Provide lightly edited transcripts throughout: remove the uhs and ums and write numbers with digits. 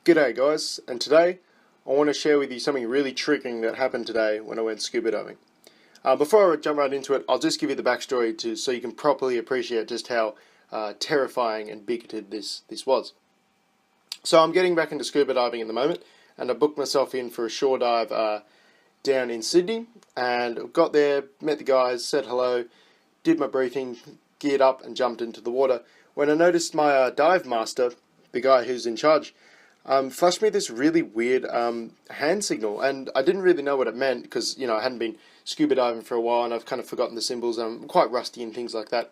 G'day guys, and today I want to share with you something really triggering that happened today when I went scuba diving. Before I jump right into it, I'll just give you the backstory so you can properly appreciate just how terrifying and bigoted this was. So I'm getting back into scuba diving at the moment, and I booked myself in for a shore dive down in Sydney, and got there, met the guys, said hello, did my briefing, geared up and jumped into the water, when I noticed my dive master, the guy who's in charge, flashed me this really weird hand signal, and I didn't really know what it meant because, I hadn't been scuba diving for a while and I've kind of forgotten the symbols and I'm quite rusty and things like that.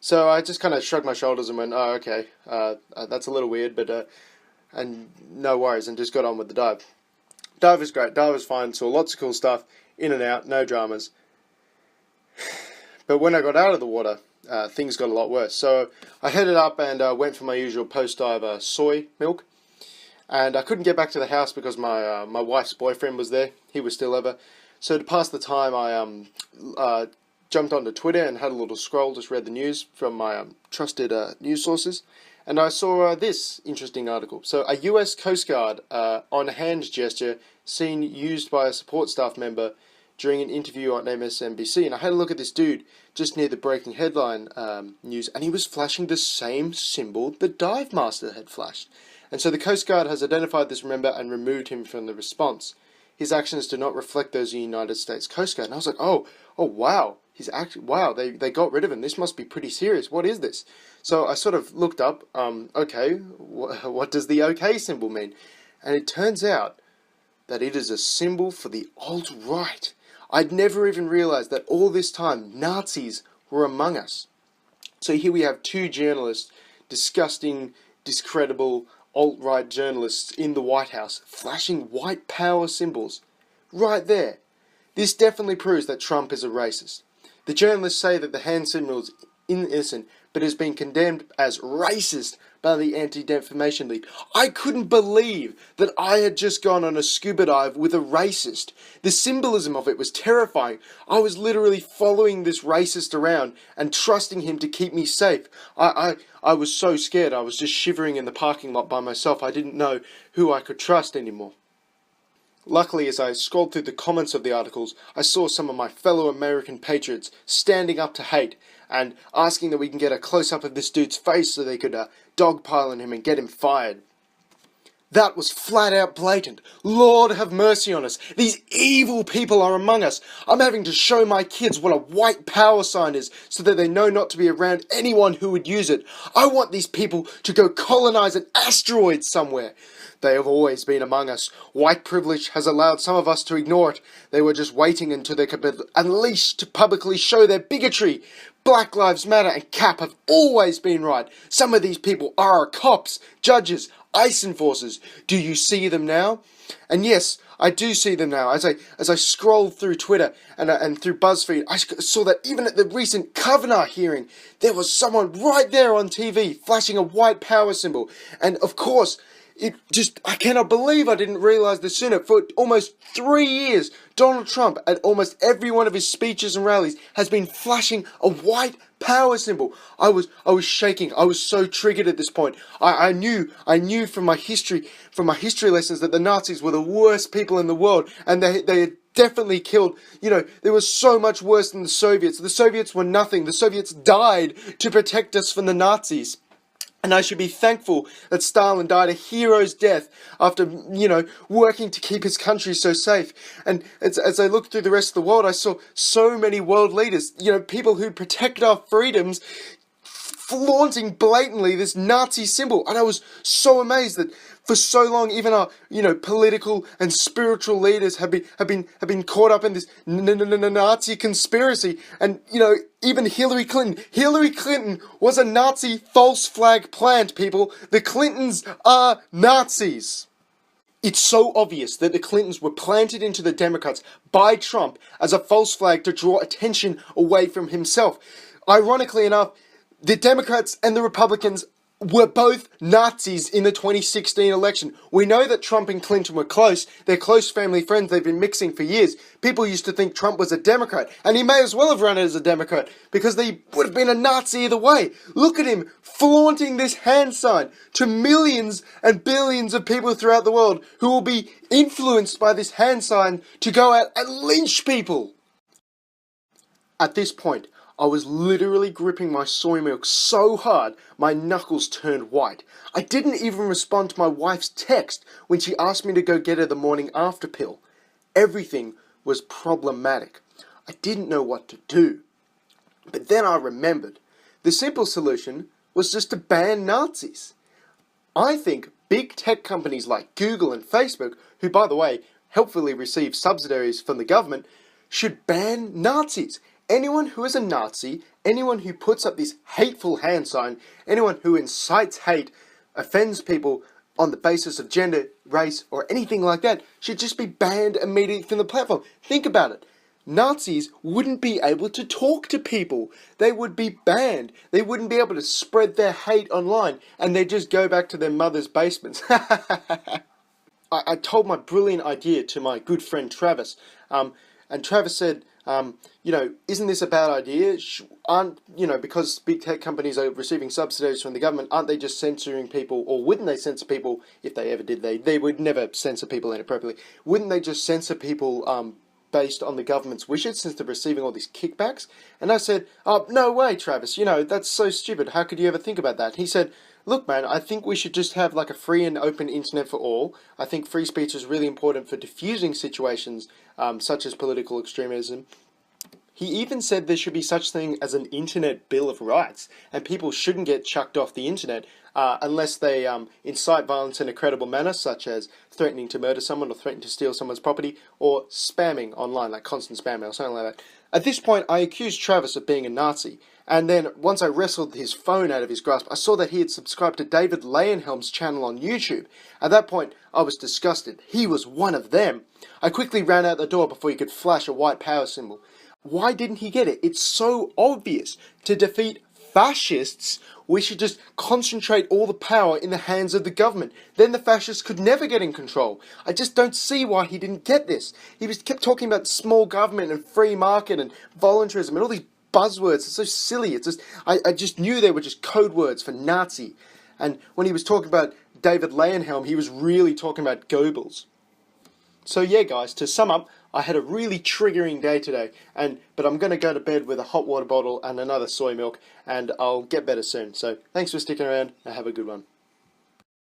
So I just kind of shrugged my shoulders and went, oh, okay, that's a little weird, but and no worries, and just got on with the dive. Dive was great, dive was fine, saw lots of cool stuff, in and out, no dramas. But when I got out of the water, things got a lot worse. So I headed up and went for my usual post-dive soy milk. And I couldn't get back to the house because my wife's boyfriend was there. He was still over. So to pass the time, I jumped onto Twitter and had a little scroll, just read the news from my trusted news sources. And I saw this interesting article. So a US Coast Guard on hand gesture seen used by a support staff member during an interview on MSNBC. And I had a look at this dude just near the breaking headline news, and he was flashing the same symbol the dive master had flashed. And so the Coast Guard has identified this member and removed him from the response. His actions do not reflect those of the United States Coast Guard. And I was like, oh wow, they got rid of him. This must be pretty serious. What is this? So I sort of looked up, okay, what does the OK symbol mean? And it turns out that it is a symbol for the alt-right. I'd never even realized that all this time Nazis were among us. So here we have two journalists, disgusting, discreditable, alt-right journalists in the White House flashing white power symbols right there. This definitely proves that Trump is a racist. The journalists say that the hand symbol is innocent, but has been condemned as racist by the Anti-Defamation League. I couldn't believe that I had just gone on a scuba dive with a racist. The symbolism of it was terrifying. I was literally following this racist around and trusting him to keep me safe. I was so scared. I was just shivering in the parking lot by myself. I didn't know who I could trust anymore. Luckily, as I scrolled through the comments of the articles, I saw some of my fellow American patriots standing up to hate and asking that we can get a close-up of this dude's face so they could dogpile on him and get him fired. That was flat out blatant. Lord have mercy on us. These evil people are among us. I'm having to show my kids what a white power sign is so that they know not to be around anyone who would use it. I want these people to go colonize an asteroid somewhere. They have always been among us. White privilege has allowed some of us to ignore it. They were just waiting until they could be unleashed to publicly show their bigotry. Black Lives Matter and CAP have always been right. Some of these people are cops, judges, ICE enforcers. Do you see them now? And yes, I do see them now. As I scrolled through Twitter and through BuzzFeed, I saw that even at the recent Kavanaugh hearing, there was someone right there on TV flashing a white power symbol. And of course, I cannot believe I didn't realize this sooner. For almost 3 years, Donald Trump, at almost every one of his speeches and rallies, has been flashing a white power symbol. I was shaking. I was so triggered at this point. I knew from my history lessons that the Nazis were the worst people in the world, and they had definitely killed, there was so much worse than the Soviets. The Soviets were nothing. The Soviets died to protect us from the Nazis. And I should be thankful that Stalin died a hero's death after, working to keep his country so safe. And as I looked through the rest of the world, I saw so many world leaders, people who protect our freedoms, flaunting blatantly this Nazi symbol. And I was so amazed that for so long, even our, political and spiritual leaders have been caught up in this Nazi conspiracy. And, even Hillary Clinton. Hillary Clinton was a Nazi false flag plant, people. The Clintons are Nazis. It's so obvious that the Clintons were planted into the Democrats by Trump as a false flag to draw attention away from himself. Ironically enough, the Democrats and the Republicans were both Nazis in the 2016 election. We know that Trump and Clinton were close. They're close family friends. They've been mixing for years. People used to think Trump was a Democrat, and he may as well have run as a Democrat because they would have been a Nazi either way. Look at him flaunting this hand sign to millions and billions of people throughout the world who will be influenced by this hand sign to go out and lynch people. At this point, I was literally gripping my soy milk so hard my knuckles turned white. I didn't even respond to my wife's text when she asked me to go get her the morning after pill. Everything was problematic. I didn't know what to do. But then I remembered. The simple solution was just to ban Nazis. I think big tech companies like Google and Facebook, who by the way helpfully receive subsidies from the government, should ban Nazis. Anyone who is a Nazi, anyone who puts up this hateful hand sign, anyone who incites hate, offends people on the basis of gender, race, or anything like that, should just be banned immediately from the platform. Think about it. Nazis wouldn't be able to talk to people. They would be banned. They wouldn't be able to spread their hate online, and they'd just go back to their mother's basements. I told my brilliant idea to my good friend Travis, and Travis said, isn't this a bad idea? Because big tech companies are receiving subsidies from the government, aren't they just censoring people? Or wouldn't they censor people, if they ever did, they would never censor people inappropriately. Wouldn't they just censor people based on the government's wishes since they're receiving all these kickbacks? And I said, no way, Travis, that's so stupid. How could you ever think about that? He said, look, man, I think we should just have like a free and open internet for all. I think free speech is really important for diffusing situations such as political extremism. He even said there should be such thing as an internet bill of rights, and people shouldn't get chucked off the internet unless they incite violence in a credible manner, such as threatening to murder someone or threatening to steal someone's property, or spamming online, like constant spam mail, something like that. At this point, I accused Travis of being a Nazi, and then once I wrestled his phone out of his grasp, I saw that he had subscribed to David Leyenhelm's channel on YouTube. At that point, I was disgusted. He was one of them. I quickly ran out the door before he could flash a white power symbol. Why didn't he get it? It's so obvious. To defeat fascists, we should just concentrate all the power in the hands of the government. Then the fascists could never get in control. I just don't see why he didn't get this. He kept talking about small government and free market and voluntarism and all these buzzwords. It's so silly. It's just I just knew they were just code words for Nazi. And when he was talking about David Leyenhelm, he was really talking about Goebbels. So yeah, guys, to sum up, I had a really triggering day today, but I'm going to go to bed with a hot water bottle and another soy milk, and I'll get better soon. So thanks for sticking around, and have a good one.